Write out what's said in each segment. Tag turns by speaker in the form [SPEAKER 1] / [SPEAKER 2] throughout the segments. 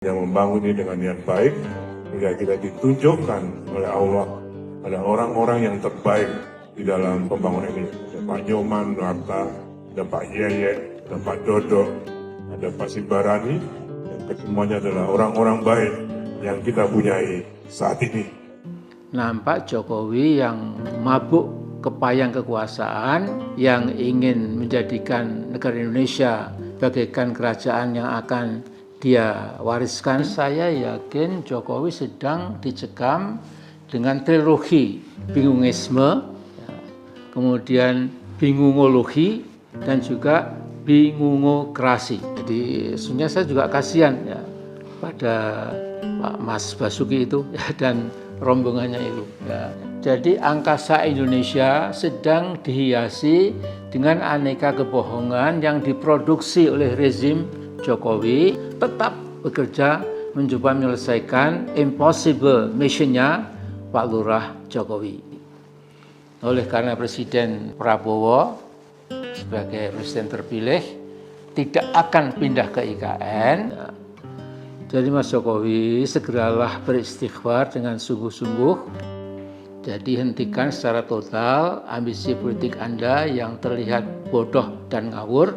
[SPEAKER 1] yang membangun ini dengan niat baik, hingga kita ditunjukkan oleh Allah ada orang-orang yang terbaik di dalam pembangunan ini. Ada Pak Nyoman, Nuarta, ada Pak Yeye, ada Pak Dodo, ada Pak Sibarani, yang kesemuanya adalah orang-orang baik yang kita punyai saat ini.
[SPEAKER 2] Nampak Jokowi yang mabuk kepayang kekuasaan, yang ingin menjadikan negara Indonesia bagaikan kerajaan yang akan dia wariskan. Saya yakin Jokowi sedang dicekam dengan trilogi bingungisme, kemudian bingungologi, dan juga bingungokrasi. Jadi sebenarnya saya juga kasihan ya pada Pak Mas Basuki itu ya, dan rombongannya itu ya. Jadi angkasa Indonesia sedang dihiasi dengan aneka kebohongan yang diproduksi oleh rezim Jokowi, tetap bekerja mencoba menyelesaikan impossible mission-nya Pak Lurah Jokowi. Oleh karena Presiden Prabowo sebagai presiden terpilih tidak akan pindah ke IKN, jadi Mas Jokowi segeralah beristighfar dengan sungguh-sungguh. Jadi hentikan secara total ambisi politik Anda yang terlihat bodoh dan ngawur.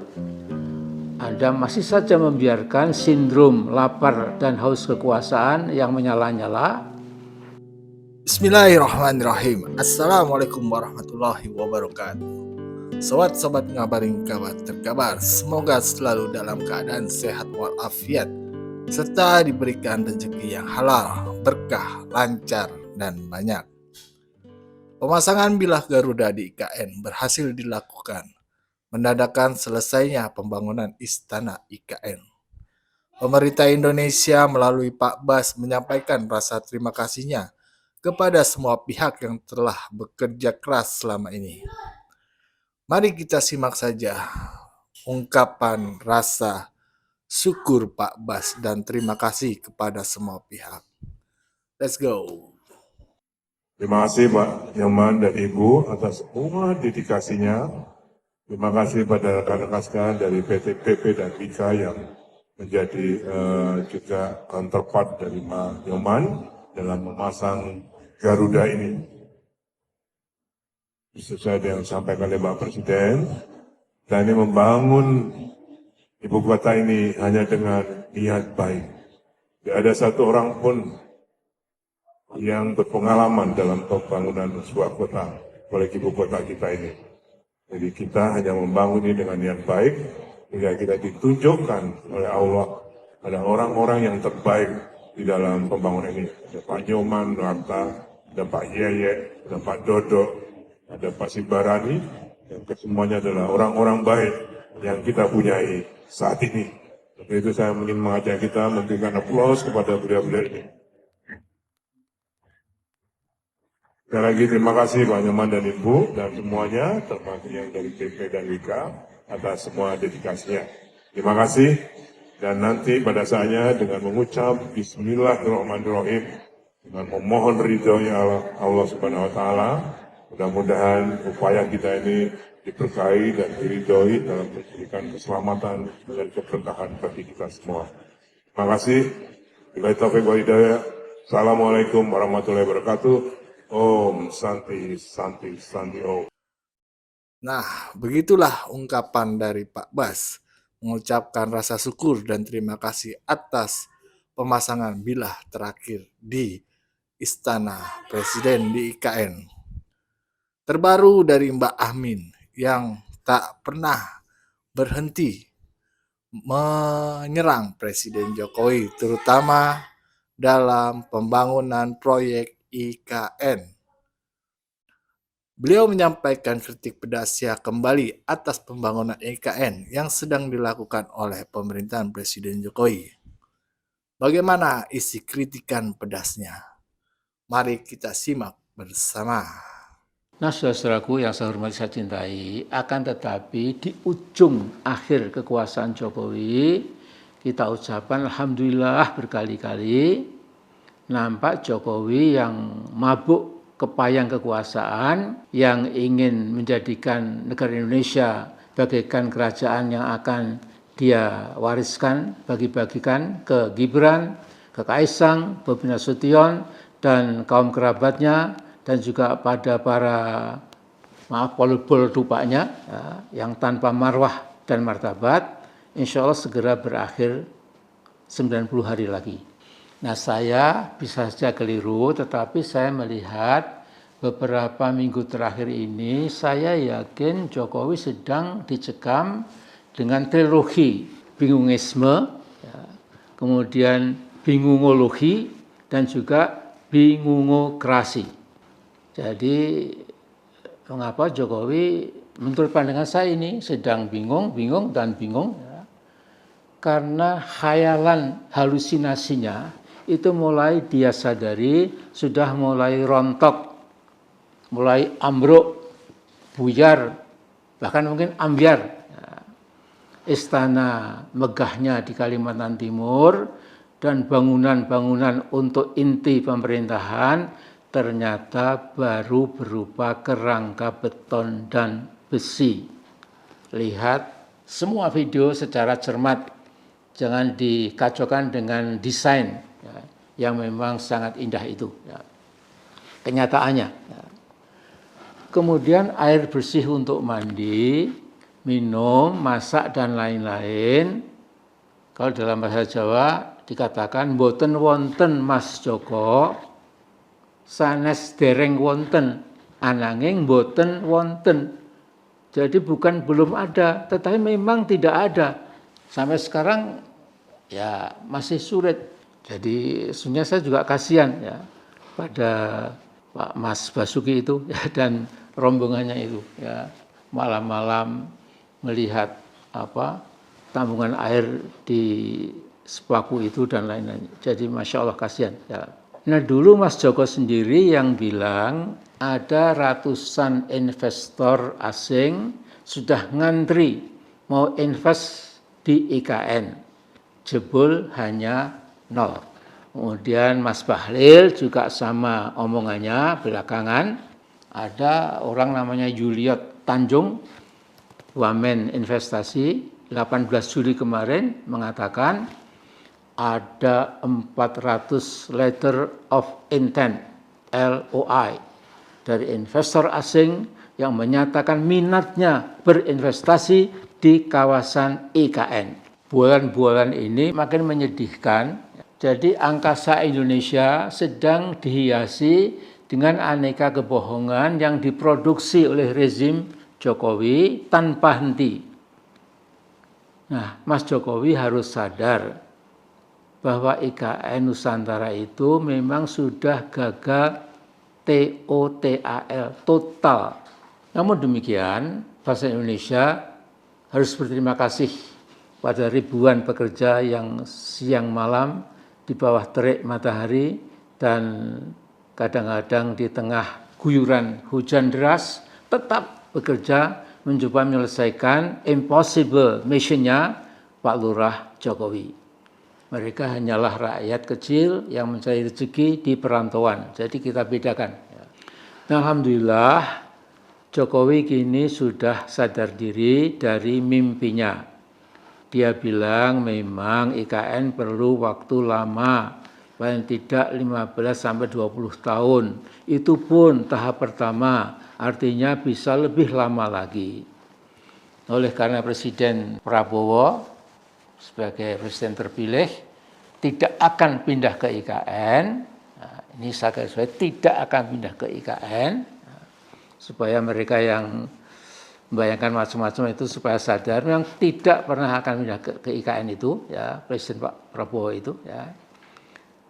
[SPEAKER 2] Anda masih saja membiarkan sindrom lapar dan haus kekuasaan yang menyala-nyala.
[SPEAKER 3] Bismillahirrahmanirrahim. Assalamualaikum warahmatullahi wabarakatuh. Sobat-sobat ngabarin kabar terkabar, semoga selalu dalam keadaan sehat walafiat serta diberikan rezeki yang halal, berkah, lancar, dan banyak. Pemasangan bilah Garuda di IKN berhasil dilakukan, menandakan selesainya pembangunan Istana IKN. Pemerintah Indonesia melalui Pak Bas menyampaikan rasa terima kasihnya kepada semua pihak yang telah bekerja keras selama ini. Mari kita simak saja ungkapan rasa syukur Pak Bas dan terima kasih kepada semua pihak. Let's go.
[SPEAKER 1] Terima kasih Pak Nyoman dan Ibu atas semua dedikasinya. Terima kasih pada rekan-rekan sekalian dari PT PP dan Wika yang menjadi juga counterpart dari Pak Nyoman dalam memasang Garuda ini. Sesuai dengan yang disampaikan oleh Pak Presiden, kita ini membangun ibu kota ini hanya dengan niat baik. Tidak ada satu orang pun yang berpengalaman dalam pembangunan sebuah kota, apalagi ibu kota kita ini. Jadi kita hanya membangun ini dengan niat baik, hingga kita ditunjukkan oleh Allah ada orang-orang yang terbaik di dalam pembangunan ini. Ada Pak Nyoman, Nuarta, ada Pak Yeye, ada Pak Dodo, ada Pak Sibarani, yang kesemuanya adalah orang-orang baik yang kita punyai saat ini. Untuk itu saya ingin mengajak kita memberikan aplaus kepada beliau-beliau ini. Sekali lagi terima kasih Pak Nyoman dan Ibu dan semuanya, termasuk yang dari PP dan Wika atas semua dedikasinya. Terima kasih, dan nanti pada saatnya dengan mengucap Bismillahirrahmanirrahim, dengan memohon ridhonya Allah Subhanahu Wa Taala, mudah-mudahan upaya kita ini diberkahi dan diridhoi dalam memberikan keselamatan dan keberkahan bagi kita semua. Terima kasih. Billahi taufiq wal hidayah. Assalamualaikum warahmatullahi wabarakatuh. Om Santi Santi Santi Om.
[SPEAKER 3] Nah, begitulah ungkapan dari Pak Bas mengucapkan rasa syukur dan terima kasih atas pemasangan bilah terakhir di Istana Presiden di IKN. Terbaru dari Mbak Amin yang tak pernah berhenti menyerang Presiden Jokowi, terutama dalam pembangunan proyek IKN. Beliau menyampaikan kritik pedasnya kembali atas pembangunan IKN yang sedang dilakukan oleh pemerintahan Presiden Jokowi. Bagaimana isi kritikan pedasnya? Mari kita simak bersama.
[SPEAKER 2] Nah, saudaraku yang saya hormati, saya cintai, akan tetapi di ujung akhir kekuasaan Jokowi, kita ucapkan Alhamdulillah berkali-kali, nampak Jokowi yang mabuk kepayang kekuasaan, yang ingin menjadikan negara Indonesia bagaikan kerajaan yang akan dia wariskan, bagi-bagikan ke Gibran, ke Kaisang, Bobi Nasution, dan kaum kerabatnya, dan juga pada para polbol dupanya yang tanpa marwah dan martabat, insya Allah segera berakhir 90 hari lagi. Nah, saya bisa saja keliru, tetapi saya melihat beberapa minggu terakhir ini, saya yakin Jokowi sedang dicekam dengan trilogi bingungisme, kemudian bingungologi, dan juga bingungokrasi. Jadi, mengapa Jokowi menurut pandangan saya ini sedang bingung, dan bingung? Karena khayalan halusinasinya itu mulai dia sadari sudah mulai rontok, mulai ambruk, buyar, bahkan mungkin ambyar. Istana megahnya di Kalimantan Timur dan bangunan-bangunan untuk inti pemerintahan ternyata baru berupa kerangka beton dan besi. Lihat semua video secara cermat, jangan dikacaukan dengan desain yang memang sangat indah itu. Kenyataannya. Kemudian air bersih untuk mandi, minum, masak, dan lain-lain. Kalau dalam bahasa Jawa dikatakan boten wonten Mas Joko, sanes dereng wonten, ananging boten wonten. Jadi bukan belum ada, tetapi memang tidak ada. Sampai sekarang ya masih sulit. Jadi sebenarnya saya juga kasihan ya pada Pak Mas Basuki itu ya, dan rombongannya itu ya, malam-malam melihat tambungan air di Sepaku itu dan lain-lain. Jadi Masya Allah kasihan ya. Nah dulu Mas Joko sendiri yang bilang ada ratusan investor asing sudah ngantri mau invest di IKN, jebol hanya 0. Kemudian Mas Bahlil juga sama omongannya belakangan. Ada orang namanya Juliet Tanjung, Wamen Investasi, 18 Juli kemarin mengatakan ada 400 letter of intent, LOI, dari investor asing yang menyatakan minatnya berinvestasi di kawasan IKN. Bulan-bulan ini makin menyedihkan. Jadi angkasa Indonesia sedang dihiasi dengan aneka kebohongan yang diproduksi oleh rezim Jokowi tanpa henti. Nah, Mas Jokowi harus sadar bahwa IKN Nusantara itu memang sudah gagal TOTAL, total. Namun demikian, bangsa Indonesia harus berterima kasih pada ribuan pekerja yang siang malam di bawah terik matahari dan kadang-kadang di tengah guyuran hujan deras tetap bekerja mencoba menyelesaikan impossible mission-nya Pak Lurah Jokowi. Mereka hanyalah rakyat kecil yang mencari rezeki di perantauan. Jadi kita bedakan. Nah, alhamdulillah Jokowi kini sudah sadar diri dari mimpinya. Dia bilang memang IKN perlu waktu lama, paling tidak 15 sampai 20 tahun. Itu pun tahap pertama, artinya bisa lebih lama lagi. Oleh karena Presiden Prabowo sebagai presiden terpilih tidak akan pindah ke IKN, nah, ini saya tidak akan pindah ke IKN, supaya mereka yang membayangkan macam-macam itu supaya sadar memang tidak pernah akan pindah ke IKN itu ya, Presiden Pak Prabowo itu ya.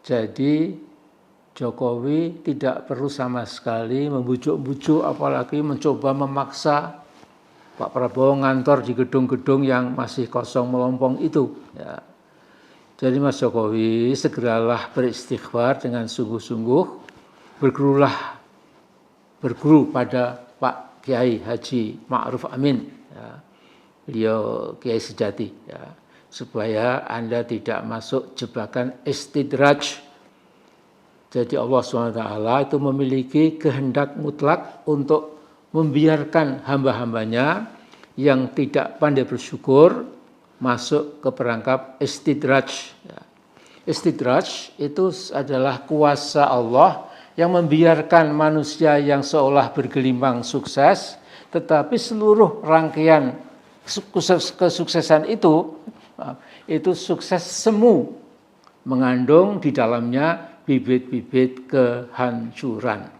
[SPEAKER 2] Jadi Jokowi tidak perlu sama sekali membujuk-bujuk apalagi mencoba memaksa Pak Prabowo ngantor di gedung-gedung yang masih kosong melompong itu ya. Jadi Mas Jokowi segeralah beristighfar dengan sungguh-sungguh, berguru pada Pak Kiai Haji Ma'ruf Amin, ya, beliau Kiai sejati, ya, supaya Anda tidak masuk jebakan istidraj. Jadi Allah SWT itu memiliki kehendak mutlak untuk membiarkan hamba-hambanya yang tidak pandai bersyukur masuk ke perangkap istidraj. Ya. Istidraj itu adalah kuasa Allah yang membiarkan manusia yang seolah bergelimang sukses, tetapi seluruh rangkaian kesuksesan itu sukses semu, mengandung di dalamnya bibit-bibit kehancuran.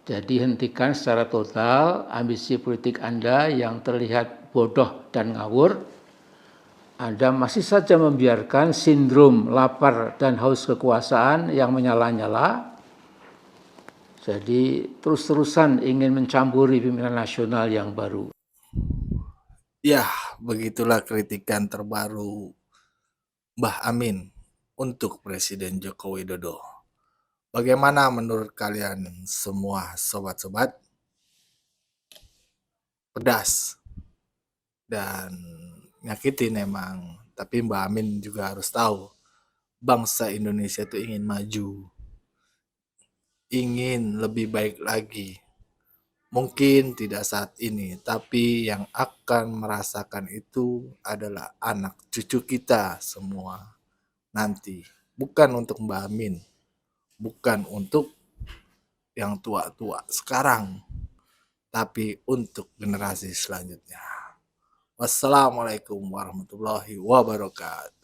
[SPEAKER 2] Jadi hentikan secara total ambisi politik Anda yang terlihat bodoh dan ngawur. Anda masih saja membiarkan sindrom lapar dan haus kekuasaan yang menyala-nyala. Jadi terus-terusan ingin mencampuri pimpinan nasional yang baru.
[SPEAKER 3] Ya, begitulah kritikan terbaru Mbah Amin untuk Presiden Joko Widodo. Bagaimana menurut kalian semua sobat-sobat? Pedas dan nyakitin emang. Tapi Mbah Amin juga harus tahu bangsa Indonesia itu ingin maju, ingin lebih baik lagi. Mungkin tidak saat ini, tapi yang akan merasakan itu adalah anak cucu kita semua nanti. Bukan untuk Mbah Amin, bukan untuk yang tua-tua sekarang, tapi untuk generasi selanjutnya. Wassalamualaikum warahmatullahi wabarakatuh.